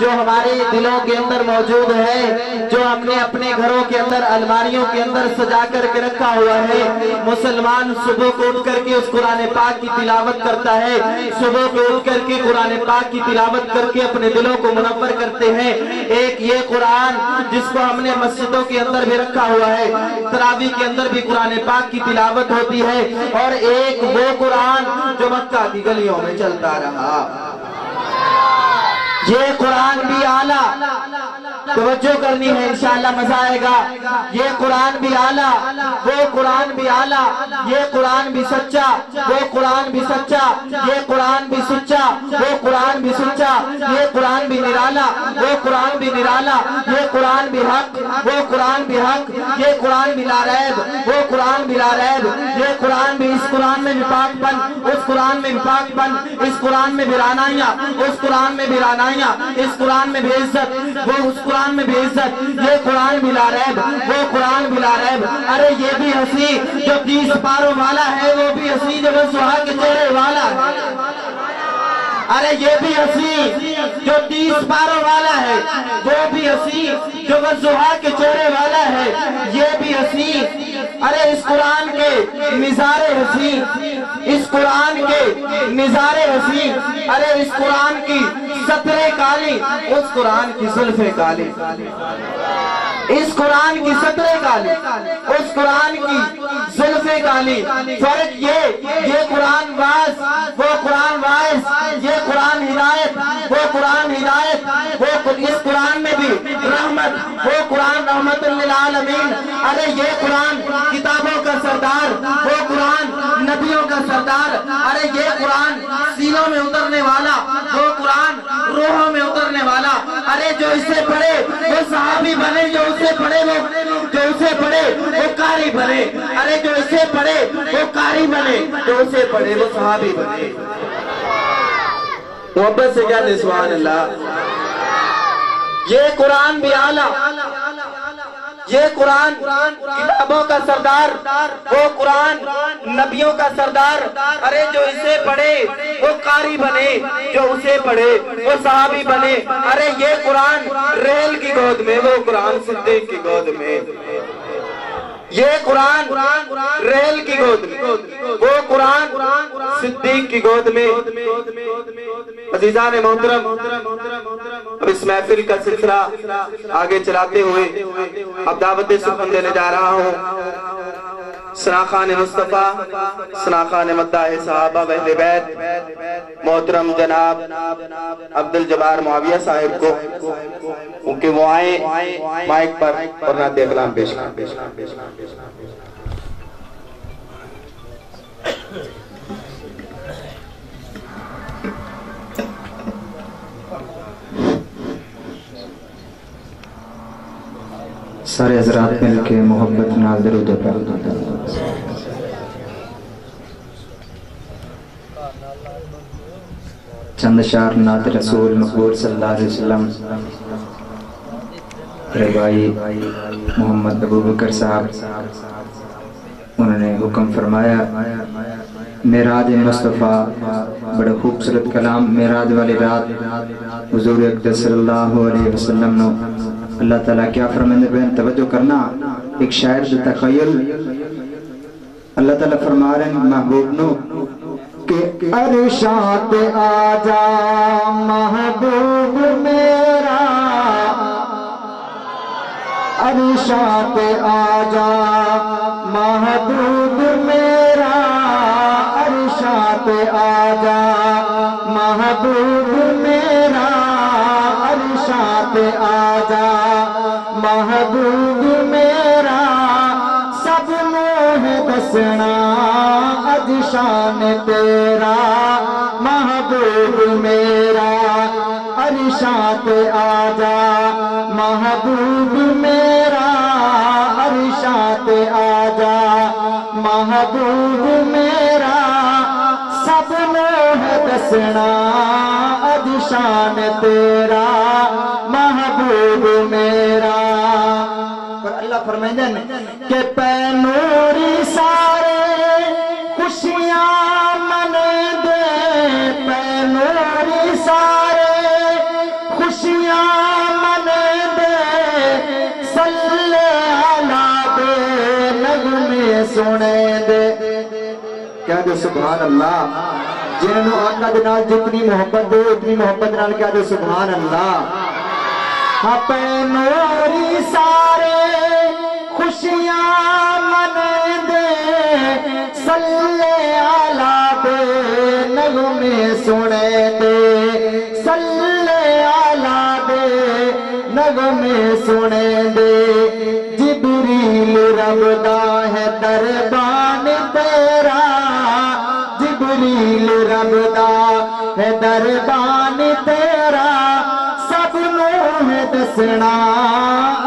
جو ہمارے دلوں کے اندر موجود ہے، جو ہم نے اپنے گھروں کے اندر الماریوں کے اندر سجا کر کے رکھا ہوا ہے، مسلمان صبح کو اٹھ کر کے اس قرآن پاک کی تلاوت کرتا ہے، صبح کو اٹھ کر کے قرآن پاک کی تلاوت کر کے اپنے دلوں کو منور کرتے ہیں۔ ایک یہ قرآن جس کو ہم نے مسجدوں کے اندر بھی رکھا ہوا ہے، تراویح کے اندر بھی قرآن پاک کی تلاوت ہوتی ہے، اور ایک وہ قرآن جو مکہ کی گلیوں میں چلتا رہا۔ یہ قرآن بھی اعلیٰ، توجہ کرنی ہے انشاءاللہ مزہ آئے گا۔ یہ قرآن بھی اعلیٰ، وہ قرآن بھی اعلیٰ، یہ قرآن بھی سچا، وہ قرآن بھی سچا، یہ قرآن بھی سچا، وہ قرآن بھی سچا، یہ قرآن بھی نرالا، وہ قرآن بھی نرالا، یہ قرآن بھی حق، وہ قرآن بھی حق، یہ قرآن بھی لا ریب، وہ قرآن بھی لا ریب، یہ قرآن بھی، اس قرآن میں بھی پاک پن، اس قرآن میں بھی پاک پن، اس قرآن میں بھی رانائیاں، اس قرآن میں بھی رانائیاں، اس قرآن میں بھی عزت، وہ اس قرآن میں بھی عزت، یہ قرآن بھی لا ریب، وہ قرآن بھی لا ریب۔ ارے یہ بھی ہنسی جو 30 پاروں والا ہے، وہ بھی ہنسی جو سہا کے چہرے والا ہے۔ ارے یہ بھی ہنسی جو 30 پاروں والا ہے، وہ بھی ہنسی جو وضحا کے چہرے والا ہے، یہ بھی ہنسی۔ ارے اس قرآن کے نظارے ہنسی، اس قرآن کے نظارے ہنسی، ارے اس قرآن کی سطریں کالی، اس قرآن کی زلفیں کالی، اس قرآن کی سطریں کالی، اس قرآن کی زلفیں کالی۔ فرق یہ قرآن واز، وہ قرآن واعظ، یہ قرآن ہدایت، وہ قرآن ہدایت، وہ اس قرآن میں بھی رحمت، وہ قرآن رحمت للعالمین۔ ارے یہ قرآن کتابوں کا سردار، وہ قرآن نبیوں کا سردار، ارے یہ قرآن سینوں میں اترنے والا، وہ قرآن روحوں میں اترنے والا۔ ارے جو اسے پڑھے وہ صحابی بنے، جو اسے پڑھے وہ قاری بنے، ارے جو اسے پڑھے وہ قاری بنے، جو اسے پڑھے وہ صحابی بنے۔ محبت سے کیا سبحان اللہ۔ یہ قرآن بھی اعلیٰ، یہ قرآن کتابوں کا سردار، وہ قرآن نبیوں کا سردار۔ ارے جو اسے پڑھے وہ قاری بنے، جو اسے پڑھے وہ صحابی بنے۔ ارے یہ قرآن ریل کی گود میں، وہ قرآن صدیق کی گود میں۔ یہ قرآن ریل کی گود میں، وہ قرآن صدیق کی گود میں۔ عزیزان محترم، اب اس محفل کا سلسلہ آگے چلاتے ہوئے اب دعوت سخن دینے جا رہا ہوں۔ سناخان مصطفیٰ، سناخان مداح صحابہ و اہل بیت محترم جناب عبدالجبار معاویہ صاحب کو، کیونکہ وہ آئیں مائک پر اور نعت کلام پیش کریں۔ سارے حضرات مل کے محبت نال درود پڑھیں۔ چند اشعار نعت رسول مقبول صلی اللہ علیہ وسلم۔ بھائی محمد ابو بکر صاحب انہوں نے حکم فرمایا، معراج مصطفیٰ، بڑا خوبصورت کلام۔ معراج والی رات حضور اقدس صلی اللہ علیہ وسلم نے اللہ تعالیٰ کیا فرمائے بہن توجہ کرنا، ایک شاعر جو تخیل اللہ تعالیٰ فرما رہے ہیں محبوب نو کہ عرشاں پہ آجا محبوب میرا، عرشاں پہ آجا محبوب میرا، عرشاں پہ آجا محبوب میرا، عرشاں پہ آجا محبوب میرا، سب نوح دسنا اج شان تیرا محبوب میرا، عرشاں پہ آجا محبوب میرا، عرشاں پہ آجا محبوب میرا، سب نوح دسنا اج شان تیرا محبوب میرا۔ اور اللہ فرمائے کہ پہ نوری سارے خوشیاں من دے، پہ نوری سارے خوشیاں سونے دے کہہ دے سبحان اللہ جنہوں آقا دے نال جتنی محبت دے اتنی محبت نال کہہ دے سبحان اللہ اپنے نوری سارے خوشیاں منے دے صلی علی دے نغمے سنے دے صلی علی دے نغمے سنے دے جبریل رب دا ہے دربان تیرا جبریل رب دا ہے دربان تیرا سب نو ہے دسنا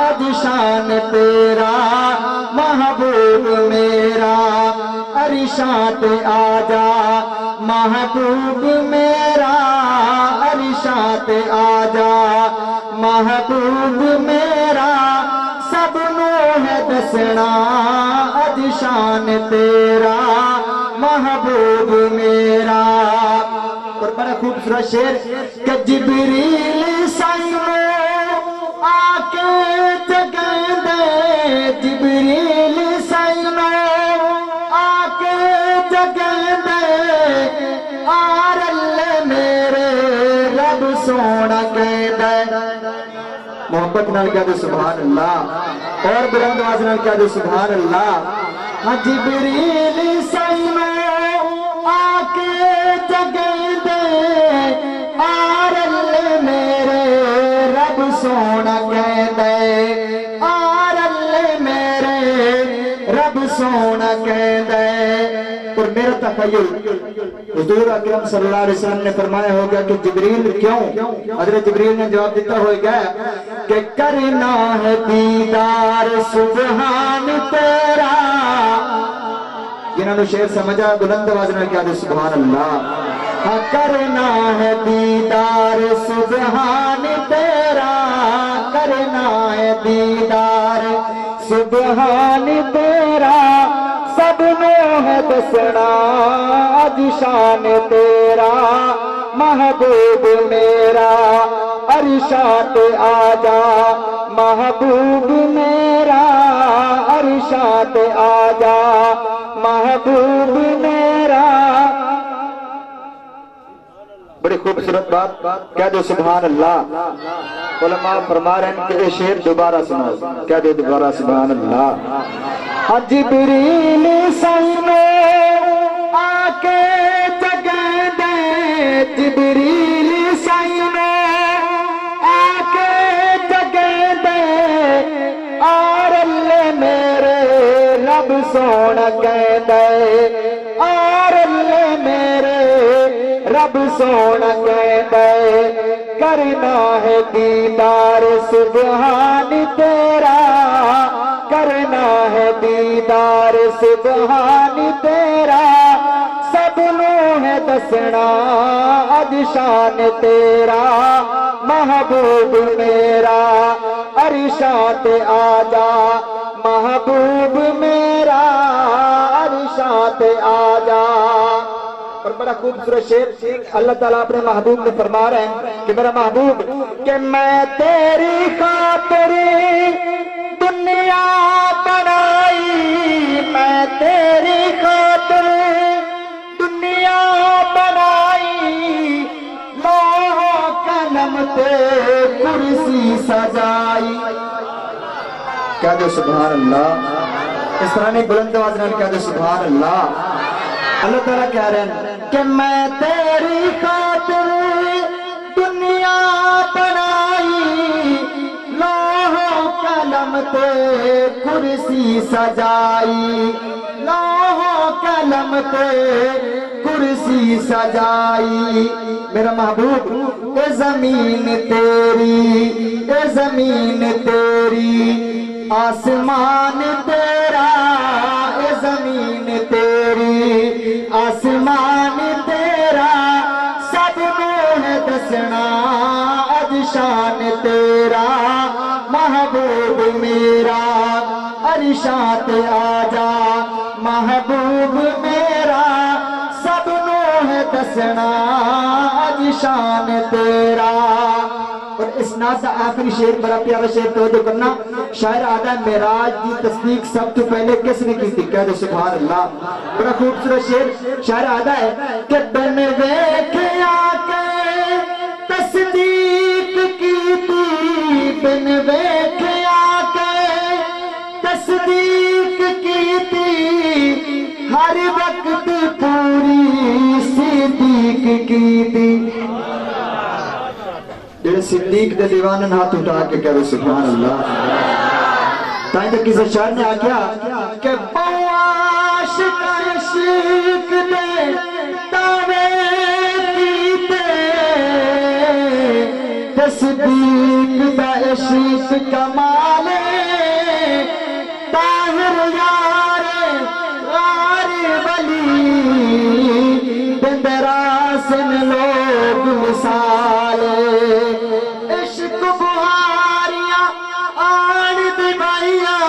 اج شان تیرا محبوب میرا عرشاں تے آجا محبوب میرا عرشاں تے آجا محبوب میرا سب نو ہے دسنا اج شان تیرا محبوب میرا اور بڑا خوبصورت شعر کہ جبریل سائنو آکے جگہ دے جبریل سائنو آکے جگہ دے آرل میرے رب سونا کہہ دے محبت نال کہہ دے سبحان اللہ اور بلند آواز نال کہہ دے سبحان اللہ جبریل سائنو آکے جگہ دے آرل میرے رب سونا کہہ دے آرل میرے رب سونا کہہ دے اور میرا تخیل حضور اکرم صلی اللہ علیہ وسلم نے فرمایا ہوگا کہ جبریل کیوں حضرت جبریل نے جواب دیتا ہوگا کہ کرنا ہے دیدار سبحان تیرا جنہوں نے شعر سمجھا بلند آواز میں کیا دے سبحان اللہ کرنا ہے دیدار سبحان تیرا کرنا ہے دیدار سبحان تیرا سب نو ہے دسنا اج شان تیرا محبوب میرا عرشاں تے آجا محبوب میرا عرشاں تے آجا محبوب میرا بڑی خوبصورت بات کہہ دو سبحان اللہ علماء فرما رہے ہیں کہ یہ شعر دوبارہ سناؤ کہہ دو دوبارہ سبحان اللہ جبریل سائنو آکے جگہ دے جبریل سائنو آکے جگہ دے آرل میرے رب سونا کہہ دے آرل میرے رب سونا کہہ دے کرنا ہے دیدار سبحان تیرا کرنا ہے دیدار سبحان تیرا سب نو ہے دسنا اج شان تیرا محبوب میرا عرشاں تے آجا محبوب میرا عرشاں تے آجا اور بڑا خوبصورت شعر اللہ تعالیٰ اپنے محبوب نے فرما رہے ہیں کہ میرا محبوب کہ میں تیری خاطر دنیا بنائی میں تیری خاطر دنیا بنائی لوح قلم تے کرسی سجائی کہہ دو سبحان اللہ اس طرح نہیں بلند آواز نال کہہ دو سبحان اللہ اللہ تعالیٰ کہہ رہے ہیں کہ میں تیری خاطر دنیا بنائی لوح قلم تے کرسی سجائی لوح قلم تے کرسی سجائی میرا محبوب اے زمین تیری آسمان تیرا اے زمین تیری آسمان تیرا سب نو ہے دسنا اج شان تیرا محبوب میرا عرشاں تے آجا محبوب میرا سب نو ہے دسنا اج شان تیرا اور اس اسناد دا آخری شعر بڑا پیارا شعر توجہ کرنا. شاعر آدھا معراج دی تصدیق سب تو پہلے کس نے کی تھی؟ کہہ دو سبحان اللہ. بڑا خوبصورت شعر. شاعر آدھا ہے کہ بن ویکھیا کے تصدیق کی تھی، بن ویکھیا کے تصدیق کی تھی، ہر وقت پوری صدیق کی تھی. جڑے صدیق دے دیوانن ہاتھ اٹھا کے کہہ سبحان اللہ. تائیں تو کسی شاعر نے آکیا کہ عاشق عشق دے دعوے کیتے، تصدیق دا عشق کمالے، طاہر یار غار ولی دندراسن لوگ مثالے. عشق بہاریاں آن دیوائیاں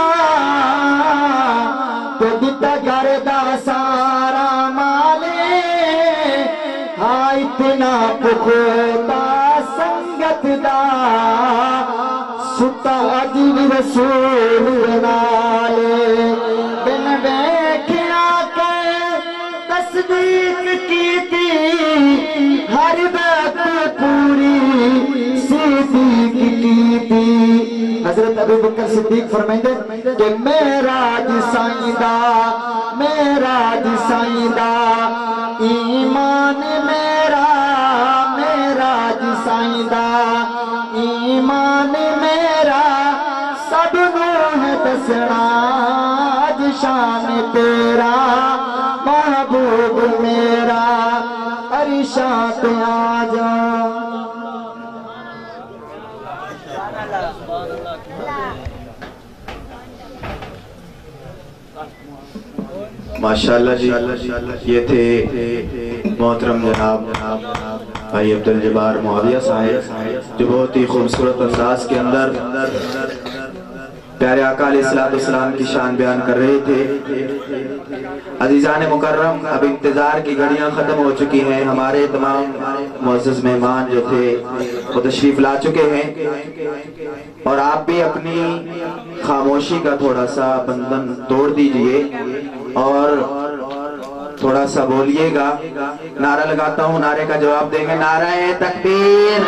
تو دتا گردہ سارا مالے، ہاں اتنا پخوتا سنگت دا ستا عجیب رسول نالے. بن بیکھیا کے تصدیق کی تھی، ہر وقت پوری صدیق کی تھی. حضرت ابو بکر صدیق فرمائیں دے کہ معراج سائیں دا، معراج سائیں دا ایمان میرا، معراج سائیں دا ایمان میرا، سب نو ہے دسنا آج شان تیرا، محبوب میرا عرشاں پہ آ جا. ماشاءاللہ جی. یہ تھے محترم جناب بھائی عبدالجبار معاویہ صاحب، جو بہت ہی خوبصورت انداز کے اندر پیارے آقا علیہ السلام کی شان بیان کر رہے تھے. عزیزان مکرم، اب انتظار کی گھڑیاں ختم ہو چکی ہیں. ہمارے تمام معزز مہمان جو تھے وہ تشریف لا چکے ہیں، اور آپ بھی اپنی خاموشی کا تھوڑا سا بندھن توڑ دیجئے اور تھوڑا سا بولیے گا. نعرہ لگاتا ہوں، نعرے کا جواب دیں گے. نعرہ تکبیر.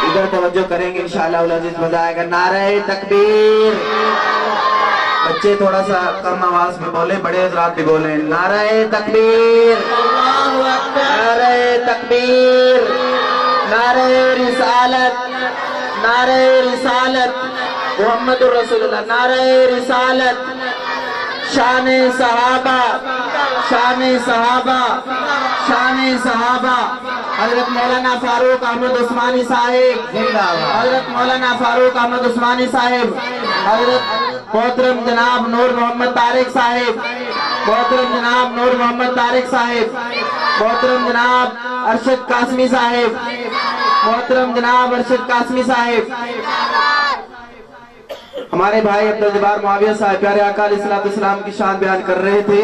ادھر توجہ کریں گے انشاءاللہ العزیز بجائے گا. نعرہ تکبیر. بچے تھوڑا سا کم آواز میں بولیں، بڑے حضرات بھی بولیں. نعرہ تکبیر. نعرہ تکبیر. نعرہ رسالت. نعرہ رسالت محمد رسول اللہ. نعرہ رسالت. شان صحابہ، شان صحابہ، شان صحابہ. حضرت مولانا فاروق احمد عثمانی صاحب، حضرت مولانا فاروق احمد عثمانی صاحب، حضرت محترم جناب نور محمد طارق صاحب، محترم جناب نور محمد طارق صاحب، محترم جناب ارشد قاسمی صاحب، محترم جناب ارشد قاسمی صاحب. ہمارے بھائی عبدالجبار معاویہ صاحب پیارے آقا علیہ السلام کی شان بیان کر رہے تھے.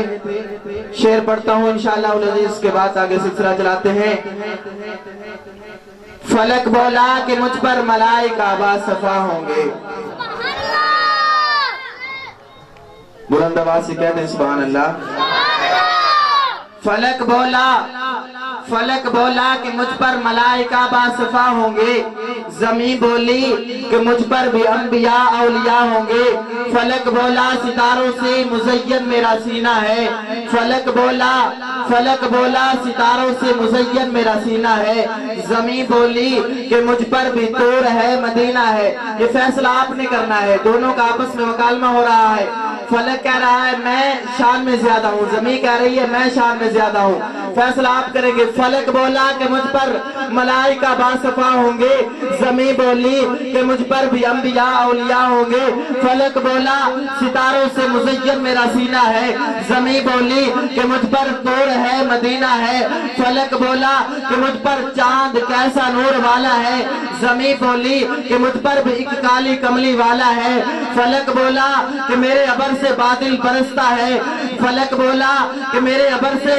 شعر پڑھتا ہوں انشاءاللہ العزیز، کے بعد آگے سلسلہ چلاتے ہیں. فلک بولا کہ مجھ پر ملائکہ باصفا ہوں گے. بلند آواز سے کہتے ہیں سبحان اللہ. فلک بولا، فلک بولا کہ مجھ پر ملائکہ باصفا ہوں گے. زمین بولی کہ مجھ پر بھی انبیاء اولیاء ہوں گے. فلک بولا ستاروں سے مزین میرا سینہ ہے. فلک بولا، فلک بولا ستاروں سے مزین میرا سینہ ہے. زمین بولی کہ مجھ پر بھی طور ہے مدینہ ہے. یہ فیصلہ آپ نے کرنا ہے، دونوں کا آپس میں مکالمہ ہو رہا ہے. فلک کہہ رہا ہے میں شان میں زیادہ ہوں، زمین کہہ رہی ہے میں شان میں زیادہ ہوں. فیصلہ آپ کریں گے. فلک بولا کہ مجھ پر ملائکہ باصفا ہوں گے. زمین بولی کہ مجھ پر بھی انبیاء اولیاء ہوں گے. فلک بولا ستاروں سے مزین میرا سینہ ہے. زمین بولی کہ مجھ پر طور ہے مدینہ ہے. فلک بولا کہ مجھ پر چاند کیسا نور والا ہے. زمین بولی کہ مجھ پر بھی ایک کالی کملی والا ہے. فلک بولا کہ میرے ابر سے بادل برستا ہے. فلک بولا کہ میرے ابر سے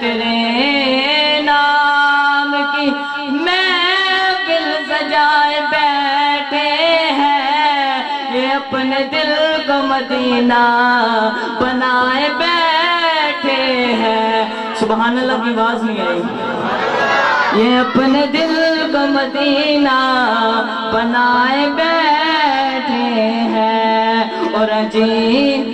تیرے نام کی محفل سجائے بیٹھے ہیں، یہ اپنے دل کو مدینہ بنائے بیٹھے ہیں. سبحان اللہ کی آواز نہیں آئی. یہ اپنے دل کو مدینہ بنائے بیٹھے ہیں، اور عجیب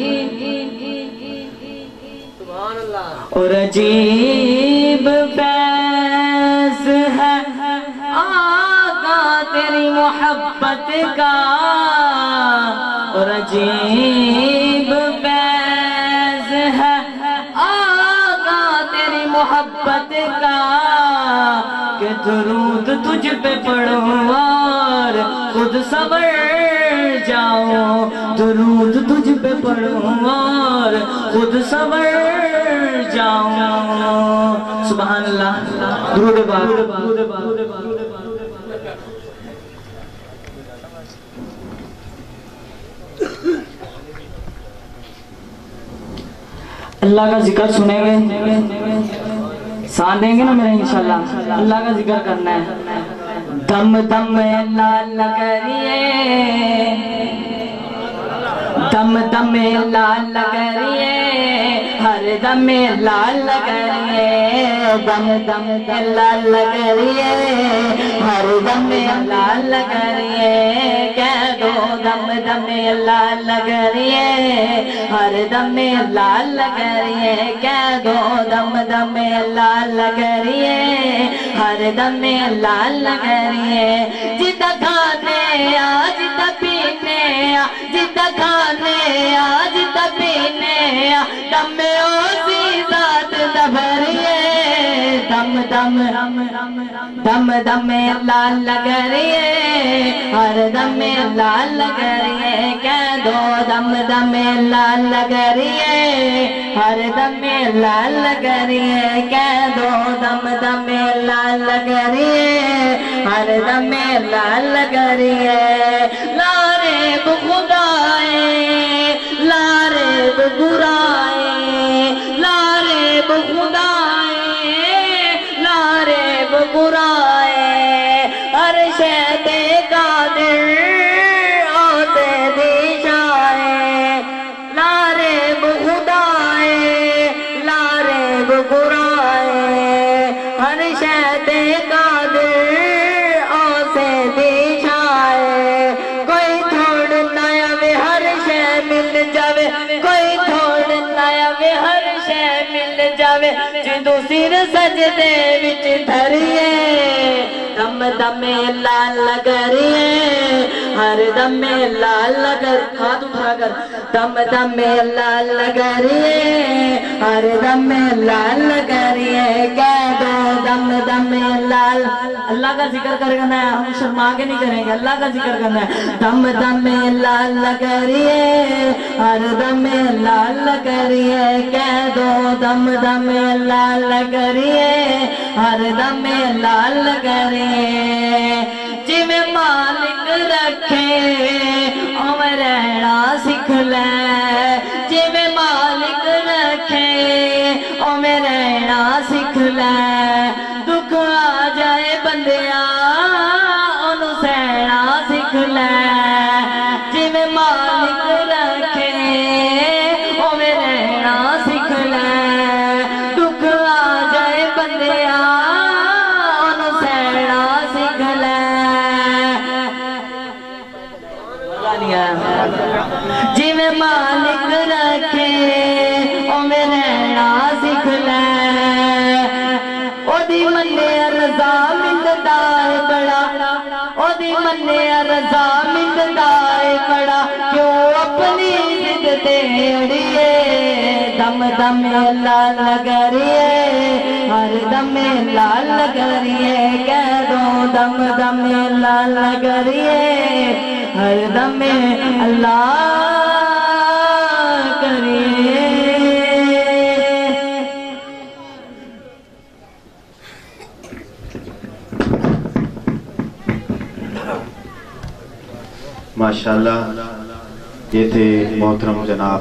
فیض ہے آقا تیری محبت کا، اور عجیب فیض ہے آقا تیری محبت کا، کہ درود تجھ پہ پڑھوں اور خود سنور جاؤں، درود تجھ پہ پڑھوں اور خود سنور جاؤں. سبحان اللہ. درود پاک. اللہ کا ذکر سنیں گے، ساتھ دیں گے نا میرے انشاءاللہ. اللہ کا ذکر کرنا ہے. دم دم اللہ اللہ کریے، دم دم اللہ اللہ کریے، ہر دم اللہ اللہ کریے، دم دم اللہ اللہ کریے، ہر دم اللہ اللہ کریے. کہہ دو دم دم اللہ اللہ کریے، ہر دم اللہ اللہ کریے. کہہ دو دم دم اللہ اللہ کریے، ہر دم اللہ اللہ کریے. جدہ کھانے آج جدہ پینے جدہ کھانے آج جدہ پینے دم اوزی ذات دبریے. دم دم دم دم اللہ اللہ کریے، ہر دم اللہ اللہ کریے. کہہ دو دم دم اللہ اللہ کریے، ہر دم اللہ اللہ کریے. کہہ دو دم دم اللہ اللہ کریے، ہر دم اللہ اللہ کریے. لارے خدائے لارے برائے، لارے خدائے لارے برائے، ہر شہد قادر آتے دیشائے. لارے خدائے لارے برائے، ہر شہد قادر آتے دیشائے. کوئی تھوڑ نیا وے ہر شے مل جاوے، کوئی تھوڑ نیا وے ہر شے مل جاوے، جدو سر سجدے وچ دھریے. دم دم اللہ اللہ کریے، ہر دم اللہ اللہ کر. ہاتھ اٹھا کر دم دم اللہ اللہ کریے، ہر دم اللہ اللہ کریے. کہہ دو دم دم اللہ اللہ کا ذکر کرنا ہے. ہم شرما کے نہیں کریں گے، اللہ کا ذکر کرنا ہے. دم دم اللہ اللہ کریے، ہر دم اللہ اللہ کریے. کہہ دو دم دم اللہ اللہ کریے، ہر دم اللہ اللہ کریے. جی میں مالک رکھے او میں رہنا سکھ لے، جی میں مالک رکھے او میں رہنا سکھ لے. دکھ آ جائے بندیا انہوں سہنا سکھ لے، جی میں مالک رکھے او میں رہنا سکھ لے. دکھ آ جائے بندیا انہوں سہنا سکھ لے. جی میں مالک رکھے او میں رہنا سکھ لے. او دی مننے رضا ملدا ہے بڑا، او دی مننے رضا ملدا ہے بڑا، کیوں اپنی ضد تے اڑیے. دم دم اللہ اللہ کریے، ہر دم اللہ اللہ کریے. کہہ دو دم دم اللہ اللہ کریے، ہر دم اللہ کریے. ماشاءاللہ یہ تھے محترم جناب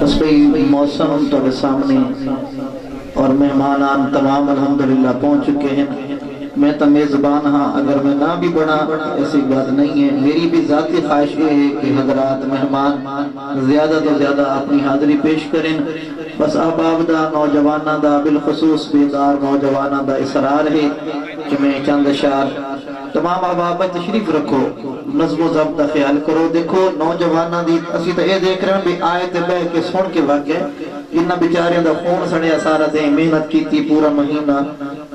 بس بھئی موسم تو سامنے اور مہمانان تمام الحمدللہ پہنچ چکے ہیں. میں تو میزبان ہاں، اگر میں نہ بھی بڑھا ایسی بات نہیں ہے. میری بھی ذاتی خواہش یہ ہے کہ حضرات مہمان زیادہ تو زیادہ اپنی حاضری پیش کریں. بس احباب دا نوجوانہ دا بالخصوص بیدار نوجوانہ دا اصرار ہے کہ میں چند اشعار تمام احباب تشریف رکھو، نظم و ضبط کا خیال کرو. دیکھو نوجوانہ دی اسی تو یہ دیکھ رہے ہیں بھی آیت بہ کے سن کے واقع جنہ بیچاریاں دا خون سڑیا سارا دے محنت کی تھی پورا مہینہ،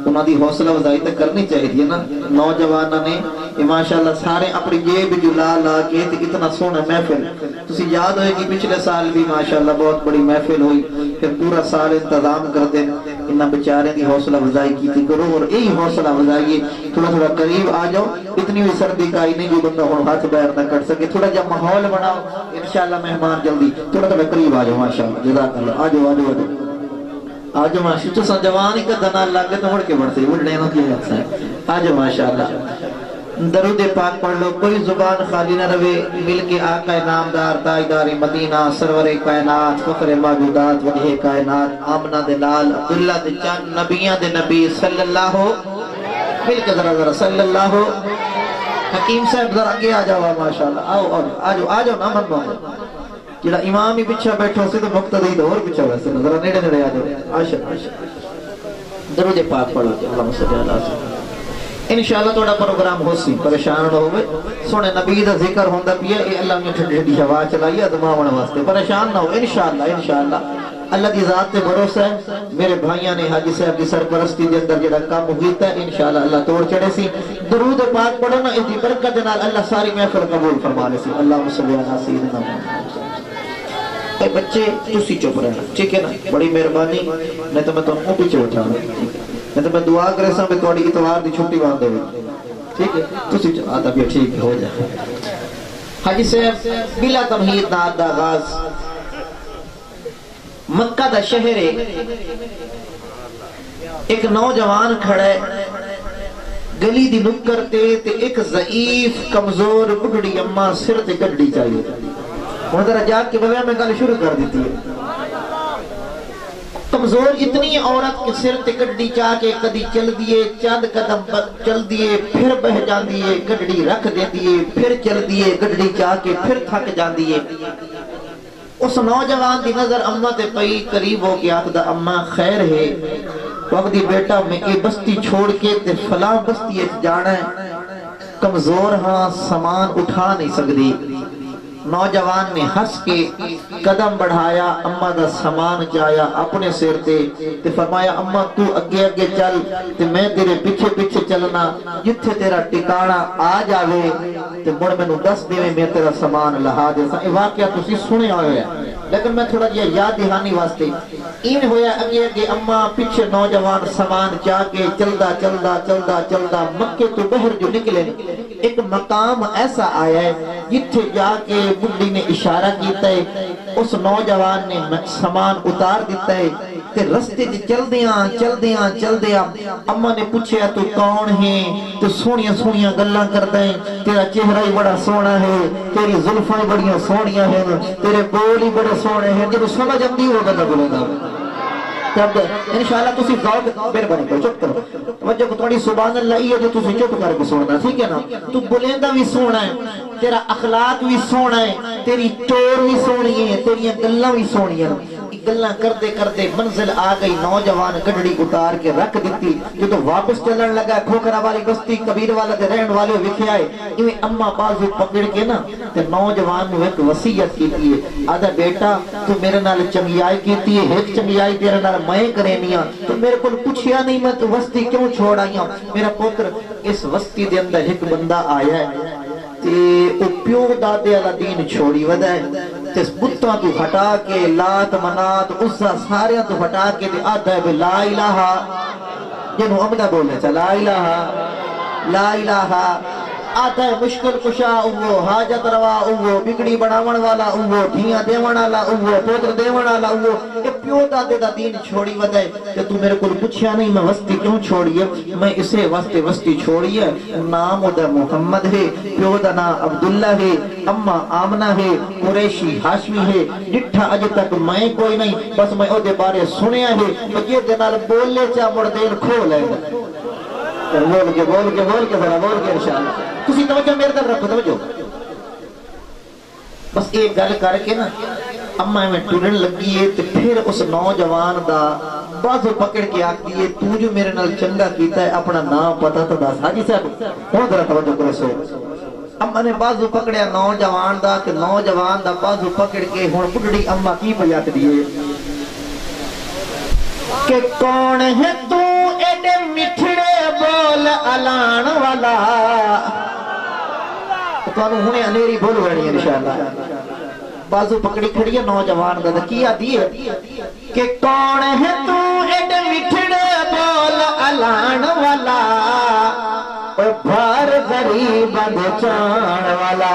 انہاں دی حوصلہ افزائی تو کرنی چاہیے نا. نوجوانہ نے ماشاءاللہ سارے اپنی جیب جلا لا کے اتنا سونا محفل تسی یاد ہوئے کہ پچھلے سال بھی ماشاءاللہ بہت بڑی محفل ہوئی، پھر پورا سال انتظام کر دیں. انہاں بیچارے دی حوصلہ افزائی کی تھی کرو، اور یہی حوصلہ افزائی تھوڑا تھوڑا قریب آ جاؤ. اتنی بھی سردی کا ہی نہیں جو بندہ ہوں ہاتھ باہر نہ کر سکے. تھوڑا جب ماحول بناؤ انشاءاللہ مہمان جلدی تھوڑا تھوڑا قریب آ جاؤ. ماشاءاللہ جزاک اللہ. آ جاؤ آ جاؤ آ جاؤ آج ماشاءاللہ تو جوان ہی کا دنا لگ گئے تو مڑ کے بڑھتے اڑنے نہ کیا جاتا ہے. آج ماشاءاللہ درود پاک پڑھ لو، کوئی زبان خالی نہ رہے. مل کے آقا نامدار تاجدار مدینہ سرور کائنات فخر موجودات وجہ کائنات آمنہ دے لال عبداللہ دے چند نبیاں دے نبی صلی اللہ مل کے ذرا صلی اللہ. حکیم صاحب ذرا آگے آ جاؤ. ماشاءاللہ آؤ آ جاؤ نہ من بہو جڑا امام ہی پیچھے بیٹھو سے تو مقتدی تو اور پیچھے ویسے ذرا نیڑے نیڑے آ جاؤ. عاشق درود پاک پڑھو اللہم صلی اللہ علیہ وسلم. انشاءاللہ توڑا پروگرام ہو سی پریشان نہ ہوئے. سونے نبی دا ذکر ہوندہ پیا اے اللہ نے ٹھنڈی ٹھنڈی ہوا چلائی ادماؤں واسطے پریشان نہ ہو. انشاءاللہ اللہ کی ذات تے بھروسہ ہے. میرے بھائیاں نے حاجی صاحب کی سرپرستی دے اندر جڑا کام ہوتا ہے انشاءاللہ اللہ توڑ چڑھے سی. درود پاک پڑھو نا اس دی برکت نال اللہ ساری محفل قبول فرما لے سی. اللہم صلی اللہ علیہ وسلم. اے بچے تسی چپ رہنا ٹھیک ہے نا، بڑی مہربانی. نہیں تو میں تم کو پیچھے اٹھا رہا ہوں، نہیں تو میں دعا کرے سا میں تھوڑی اتوار دی چھٹی باندھ دے. ٹھیک ہے تسی آتا بھی ٹھیک ہو جائے. حاجی صاحب بلا تمہید نات دا آغاز مکہ دا شہر ہے. ایک نوجوان کھڑا ہے گلی دی نکر تے ایک ضعیف کمزور بگڑی اماں سر تے گڈی چاہیے. ہوں ذرا جاگ کے بغیر میں گل شروع کر دیتی ہے. کمزور اتنی عورت کے سر تے گڈی چاہ کے کدی چل دیے چند قدم چل دیے پھر بہ جان دیے گڈی رکھ دے دیے پھر چل دیے گڈی چاہ کے پھر تھک جان دیے. اس نوجوان دی نظر اماں تے پئی قریب ہو کے آخدا اماں خیر ہے وقت دی بیٹا میں یہ بستی چھوڑ کے تے فلاں بستی جانا ہے، کمزور ہاں سامان اٹھا نہیں سکتی. نوجوان نے ہنس کے قدم بڑھایا اماں دا سامان جایا اپنے سر تے فرمایا اماں تو اگے اگے چل تے میں تیرے پیچھے پیچھے چلنا، جتھے تیرا ٹکانا آ جاوے تے مڑ مینوں دس دے میں تیرا سامان لہا دے. یہ واقعہ تسی سنے ہوئے ہیں لیکن میں تھوڑا جہا یاد دہانی واسطے این ہویا اگے اگے اماں پیچھے نوجوان سامان جا کے چلدا چلدا چلدا چلدا مکے تو باہر جو نکلے ایک مقام ایسا آیا ہے جتھے جا کے بڈی نے اشارہ کیتا ہے. اس نوجوان نے سامان اتار دیتا ہے تے رستے چل دیاں اماں نے پوچھیا تو کون ہے؟ تو سونیاں سونیاں گلاں کرتا ہے، تیرا چہرہ ہی بڑا سونا ہے، تیری زلفاں بڑیاں سونیاں ہیں، تیرے بول ہی بڑے سونے ہیں. جب سمجھ آتی ہوگا تو بولے گا تب انشاءاللہ تسی ذوق مہربانی کرو چپ کرو توجہ کو تھوڑی سبحان اللہ یہ جو تسی چپ کر کے سننا ٹھیک ہے نا. تو بولیندا بھی سونا ہے، تیرا اخلاق بھی سونا ہے، تیری ٹور بھی سونی ہے، تیریاں گلاں بھی سونی ہیں. گلاں کرتے کرتے منزل آ گئی. نوجوان گڈڑی اتار کے رکھ دیتی. جو واپس چلن لگا کھوکھرا والی بستی کبیر والا دے رہن والے ویکھے آئے ایویں اماں بازو پکڑ کے نا تے نوجوان نو ایک وصیت کیتی ہے آدھا بیٹا تو میرے نال چنگیائی کیتی ہے، ایک چنگیائی تیرے نال میں کرینی ہاں تو میرے کو پوچھیا نہیں میں تو وستی کیوں چھوڑ آئی ہوں. میرا پتر اس وستی دے اندر ایک بندہ آیا ہے تے او پیو دادے والا دین چھوڑی ودا ہے تے بتاں تو ہٹا کے لات منات عزا سارے تو ہٹا کے تے آدھا ہے لا الہ جنوں عمدہ بولنے چا لا الہ آتا ہے مشکل کشا اوہ حاجت روا اوہ بگڑی بڑھاون والا اوہ دھیاں دیون والا اوہ پوتر دیون والا اوہ کہ پیو دادے دا دین چھوڑی ودائے کہ تو میرے کل پوچھیا نہیں میں وستی کیوں چھوڑی ہے میں اسے وستی چھوڑی ہے نام دا محمد ہے پیو دا نام عبداللہ ہے اماں آمنہ ہے قریشی ہاشمی ہے ڈٹھا اج تک میں کوئی نہیں بس میں او دے بارے سنیا ہے مجھے دنال بول لے چاہ مردین کھول ہے بول کے ذرا بول کے انشاءاللہ تسی توجہ میرے در رکھو توجہ بس ایک گل کر کے نا اماں میں ٹرن لگی ہے تو پھر اس نوجوان دا بازو پکڑ کے آگ دیئے تو جو میرے نال چنگا کیتا ہے اپنا نام پتا تو دس حاجی صاحب ہوں ذرا توجہ کرو سو اماں نے بازو پکڑیا نوجوان دا کہ نوجوان دا بازو پکڑ کے ہون بڑھڑی اماں کی پیاک دیئے کہ کون ہے تو ایڈے مٹھڑے بول علان والا تو انہوں ہونے انیری بول رہی ہے انشاءاللہ بازو پکڑی کھڑی ہے نوجوان دا کیا دیئے کہ کون ہے تو ایڈے مٹھڑے بول علان والا اور بھار غریب بچان والا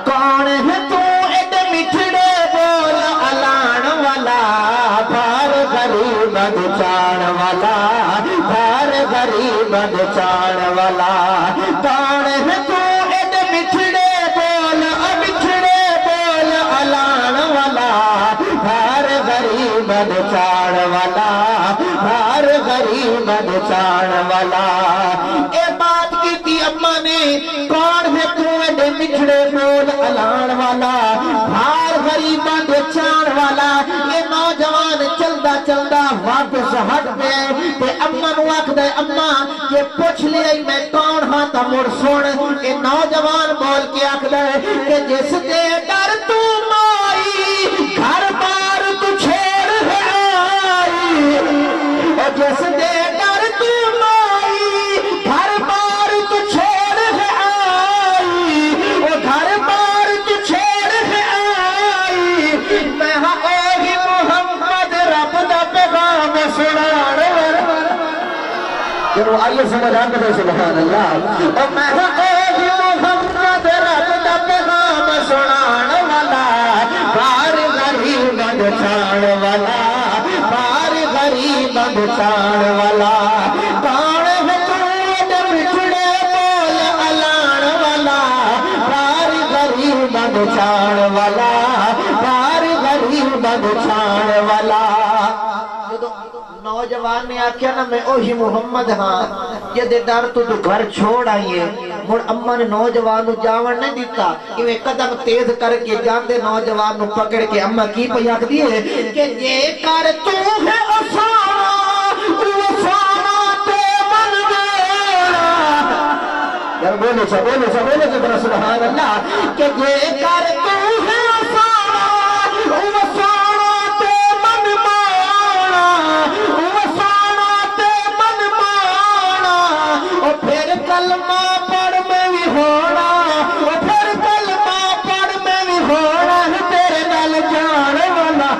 کون ہے تو ایڈے مٹھڑے بول علان والا بھار غریب بچان والا بھار غریب بچان والا کون ہے تو ایڈے مٹھڑے بول علان والا بھار غریب بچان والا بھار غریب بچان والا اے بات کی تھی اماں نے کون ہے تو ایڈے مٹھڑے بول علان والا بھار غریب بچان والا یہ نوجوان چلدا واپس ہٹ گئے تے اماں نو آکھ دے اماں یہ پوچھ لے میں کون ہاں تا مڑ سن اے نوجوان بول کے آکھ دے کہ جس دے ڈر تو مائی گھر بار تو چھیڑ ہے آئی اور جس دے ڈر تو مائی گھر بار تو چھیڑ ہے آئی اور گھر بار تو چھیڑ ہے آئی میں ہاں اوہی محمد رب دا پیغام سنان جب وہ آئیے سمجھ آتا ہے سبحان اللہ اور میں ہاں اوہی محمد رب دا پیغام سنان والا بار غریب بچان والا بار غریب بچان والا کون ہے تو ایڈے مٹھڑے بول علان والا بار غریب بچان والا بار غریب بچان والا نوجوان نے آکھیا نا میں اوہی محمد ہاں یہ دے ڈر تو گھر چھوڑ آئیے مڑ اماں نے نوجوان نو جاون نہیں دیتا کہ قدم تیز کر کے جاندے نوجوان نو پکڑ کے اماں کی پیاک دیئے کہ یہ کر تو ہے افانا تے من گیڑا یار بولے سے برا سبحان اللہ کہ یہ کر تو ہے افانا تے من مانا اور پھر کلمہ پڑھ میں بھی ہونا اور پھر کلمہ پڑھ میں بھی ہونا تیرے نال جان والا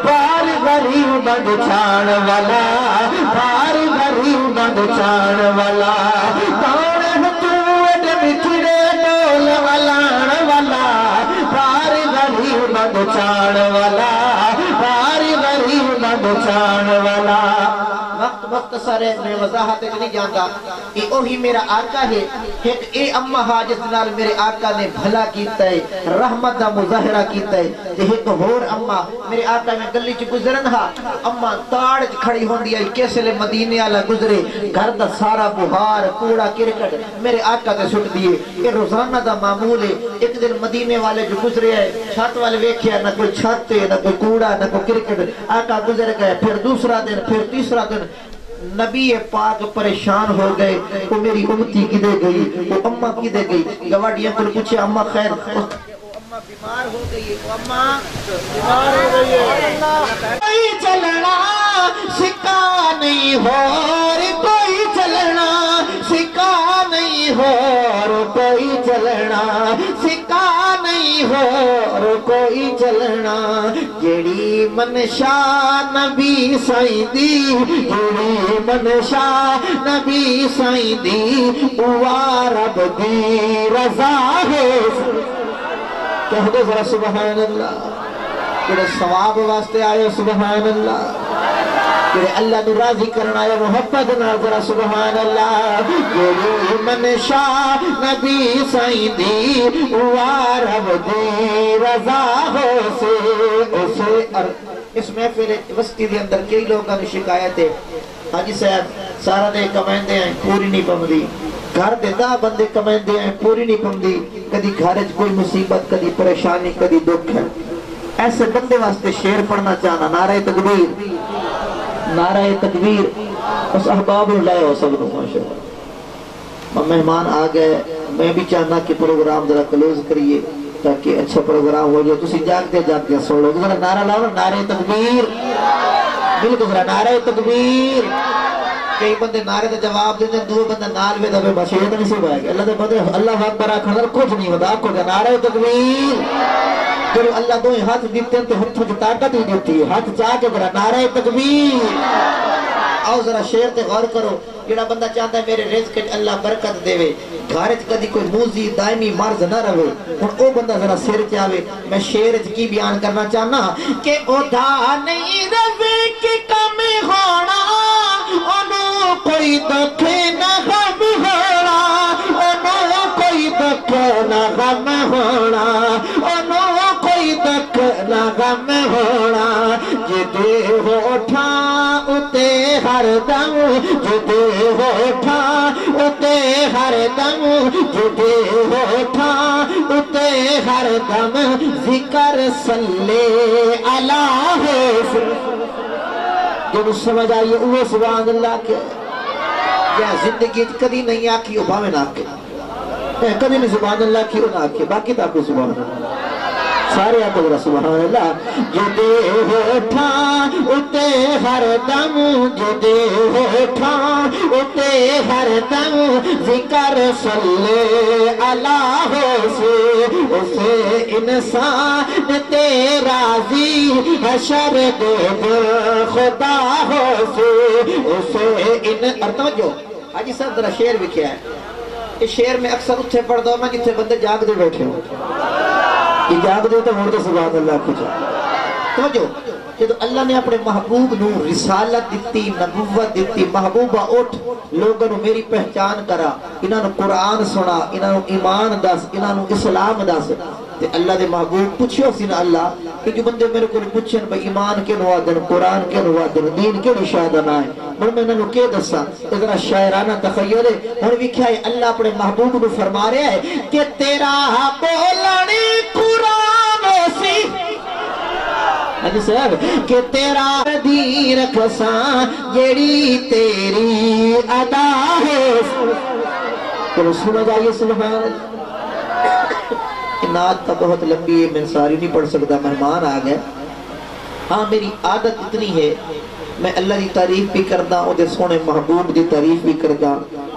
بار غریب بچان والا بار غریب بچان والا کون ہے تو ایڈے مٹھڑے بول علان والا بار غریب بچان والا بار غریب بچان والا وقت سارے میں وضاحت نہیں جانتا کہ اوہی میرا آقا ہے ایک اے اممہ حاجت نال میرے آقا نے بھلا کیتا ہے رحمت دا مظاہرہ کیتا ہے تے ایک ہور اممہ میرے آقا میں گلی چ گزرن ہا اممہ تاڑ کھڑی ہوندی ہے کیسے لے مدینے والا گزرے گھر دا سارا بہار کوڑا کرکٹ میرے آقا تے سٹ دیے کہ روزانہ دا معمول ہے ایک دن مدینے والے جو گزرے ہے چھت والے ویکھیا نہ کوئی چھت نہ کوئی کوڑا نہ کوئی کرکٹ آقا گزر گئے پھر دوسرا دن پھر تیسرا دن نبی پاک پریشان ہو گئے وہ میری امتی کی دے گئی وہ اممہ کی دے گئی گواڑیاں پر پوچھے اممہ خیر اممہ بیمار ہو گئی اممہ بیمار ہو گئی کوئی چلنا سکا نہیں ہو کوئی چلنا سکا نہیں ہو کوئی چلنا چلنا سکا نہیں ہو کوئی چلنا جیڑی منشا نبی سائیں دی جیڑی منشا نبی سائیں دی اوہ رب دی رضا ہے کہہ دو ذرا سبحان اللہ جڑے ثواب واسطے آئے سبحان اللہ جڑے اللہ نو راضی کرنا آئے محبت نہ ذرا سبحان اللہ جڑی منشا نبی سائیں دی اوہ رب دی رضا ہو سے اور اس محفل وسطی دے اندر کئی لوگوں نے شکایت ہے حاجی صاحب سارا دے کمائندے ہیں پوری نہیں پمدی گھر دے دا بندے کمائندے ہیں پوری نہیں پمدی کدی گھرج کوئی مصیبت کدی پریشانی کدی دکھ ہے ایسے بندے واسطے شعر پڑھنا چاہنا نعرہ تکبیر نعرہ تکبیر اس احباب لائے ہو سب لوگ ماشاءاللہ مہمان آ گئے میں بھی چاہنا کہ پروگرام ذرا کلوز کریے تاکہ اچھا پروگرام ہو جائے تسی جاگتے جاگتے سن لو ذرا نعرہ لاؤ نعرہ تکبیر بالکل ذرا نعرہ تکبیر کئی بندے نعرے دا جواب دیتے ہیں دو بندے نال میں دبے بشیط نہیں سی بائے گا اللہ دے بندے اللہ اکبر آکھنا کچھ نہیں ہوتا آپ کو نعرہ تکبیر جب اللہ دو ہاتھ دیتے ہیں تو ہتھوں کی طاقت ہی دیتی ہے ہاتھ چاہ کے ذرا نعرہ تکبیر آؤ ذرا شعر تے غور کرو جڑا بندہ چاہتا ہے میرے رزق اللہ برکت دے گھر کدی کوئی موزی دائمی مرض نہ رہے ہن او بندہ ذرا سر چاہے میں شعر کی بیان کرنا چاہنا کہ او دا نہیں رزق کی کمی ہونا اونوں کوئی دکھ نہ غم ہونا اونوں کوئی دکھ نہ غم ہونا اونوں کوئی دکھ نہ غم ہونا جدے ہوٹھا اتے ہر دم جدے ہوٹھا اتے ہر دم جدے ہوٹھا اتے ہر دم ذکر صلی اللہ جب سمجھ آئیے اوہ سبحان اللہ کے یا زندگی کدی نہیں آکی او بھاوے نہ آکے کدی نہیں سبحان اللہ کی او نہ آکے باقی تا کوئی سبحان اللہ سارے آپ کو سبحان اللہ جدے ہوٹھا اتے ہر دم جدے ہوٹھا اتے ہر دم ذکر صلی اللہ سے اسے انسان تے راضی حشر دے خدا ہو سے اسے توجہ حاجی صاحب ذرا شعر بھی کیا ہے اس شعر میں اکثر اتھے پڑھ دو میں جتھے بندے جاگ دے بیٹھے ہوں اجاب دے تو مرد سبحان اللہ کچھ توجہ کہ اللہ نے اپنے محبوب نو رسالت دیتی نبوت دیتی محبوبہ اٹھ لوگوں نے میری پہچان کرا انہوں نے قرآن سنا انہوں نے ایمان دس انہوں نے اسلام دس تے اللہ دے محبوب پوچھو سی نا اللہ کہ جو بندے میرے کو پوچھن بھئی ایمان کے نوادن قرآن کے نوادن دین کے نشاہدہ نہ ہے میں انہوں نے کیا دسا ادھر شاعرانہ تخیل ہے انہوں نے کیا ہے اللہ اپنے محبوب نو فرما رہا ہے کہ تیرا بولنے قرآن سی حاجی صاحب کہ تیرا دی رکھساں جیڑی تیری ادا ہے تو سمجھ آئیے سبحان نعت تا بہت لمبی ہے میں ساری نہیں پڑھ سکتا مہمان آ گئے ہاں میری عادت اتنی ہے میں اللہ دی تعریف بھی کردا او دے سونے محبوب دی تعریف بھی کردا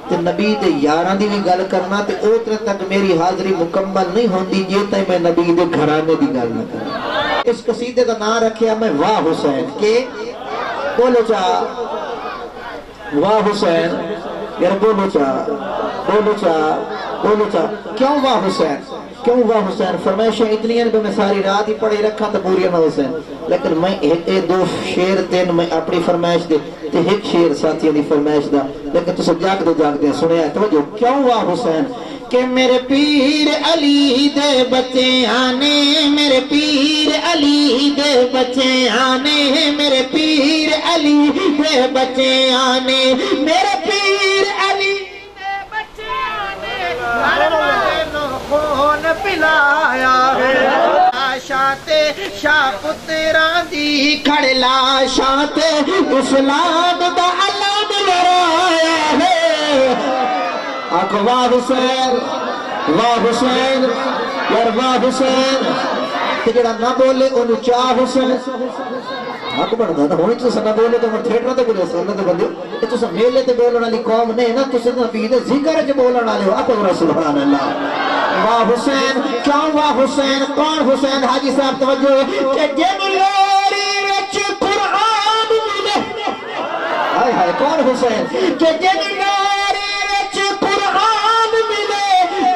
تے نبی دے یاراں دی بھی گل کرنا تے اوترے تک میری حاضری مکمل نہیں ہوندی جے تے میں نبی دے گھرانے دی گل نہ کراں اس قصیدے دا نام رکھیا میں واہ حسین کہ بولو چا واہ حسین یار بولو چا بولو چا بولو چا کیوں واہ حسین کیوں واہ حسین فرمائشیں اتنی ہیں کہ میں ساری رات ہی پڑھے رکھا تو پوری نہ حسین لیکن میں ایک دو شیر تین میں اپنی فرمائش دے تے ایک شیر ساتھیوں دی فرمائش دا لیکن تو سب جاگ دے سنے ہیں توجہ کیوں واہ حسین کہ میرے پیر علی دے بچے آنے میرے پیر علی دے بچے آنے میرے پیر علی دے بچے آنے میرے پیر علی دے بچے آنے خون پلایا ہے شاتے شاہ پتران دی کھڑ لاشاتے اسلام دا علم لڑایا ہے آکھو واہ حسین یار واہ حسین کہ جڑا نہ بولے انہوں چاہ حسین حق بڑھتا تھا ہونی تو نہ بولے تو تھیٹر تے بولے سننے تے بندے کہ تو میلے تے بولن والی قوم نہیں نا تو نبی دے ذکر وچ بولن والے ہو آپ سبحان اللہ واہ حسین کیا واہ حسین کون حسین حاجی صاحب توجہ کہ جن لوری وچ قرآن ملے ہائے ہائے کون حسین کہ جن لوری وچ قرآن ملے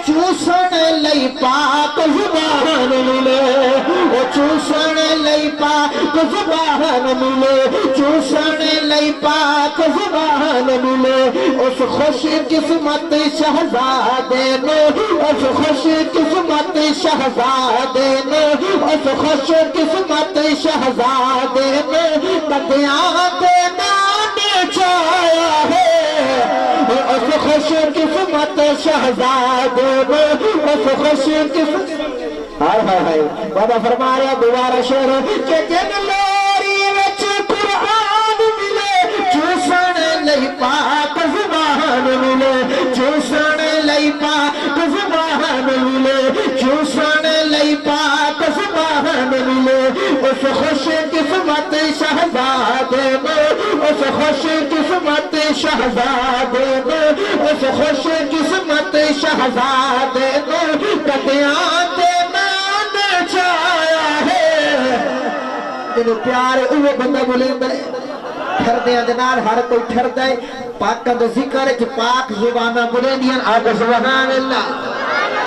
چوسن لئی پاک زبان ملے او چوسن لئی پاک زبان ملے چوسن لئی پاک زبان ملے اس خوش قسمت شہزادے نے اس خوش قسمت شہزادے نے اس خوش قسمت شہزادے نے تدیاں دے نانے چایا ہے اس خوش قسمت شہزادے نے اس خوش قسمت ہائے ہائے ہائے بابا فرما رہا دوبارہ شعر کہ جن لوری وچ قرآن ملے چوسن لئی پاک زبان ملے چوسن لئی پاک زبان ملے چوسن لئی پاک زبان ملے اس خوش قسمت شہزادے نے اس خوش قسمت شہزادے نے اس خوش قسمت شہزادے نے کدیاں دے چایا ہے جنہوں پیار اوہ بندہ بولیں دے ٹھردیاں دنال ہر کوئی ٹھردہ ہے پاکاں دے ذکر ہے کہ پاک زبانہ بولیں دیاں آگا سبحان اللہ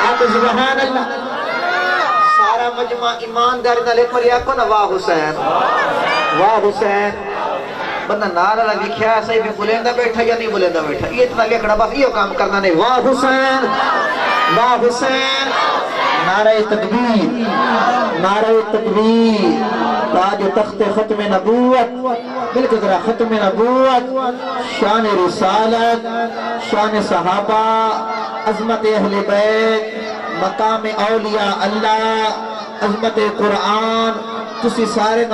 آگا سبحان اللہ سارا مجمع ایمانداری نہ لے پر یاکو نا واہ حسین بندہ نارا لکھیا صحیح بھی بولیں دا بیٹھا یا نہیں بولیں دا بیٹھا یہ اتنا لکھنا بس یہ کام کرنا نہیں واہ حسین نعرہ تکبیر نعرہ تکبیر تاج تخت ختم نبوت بلکہ ذرا ختم نبوت شان رسالت شان صحابہ عظمت اہل بیت مقام اولیاء اللہ عظمت قرآن تسی سارے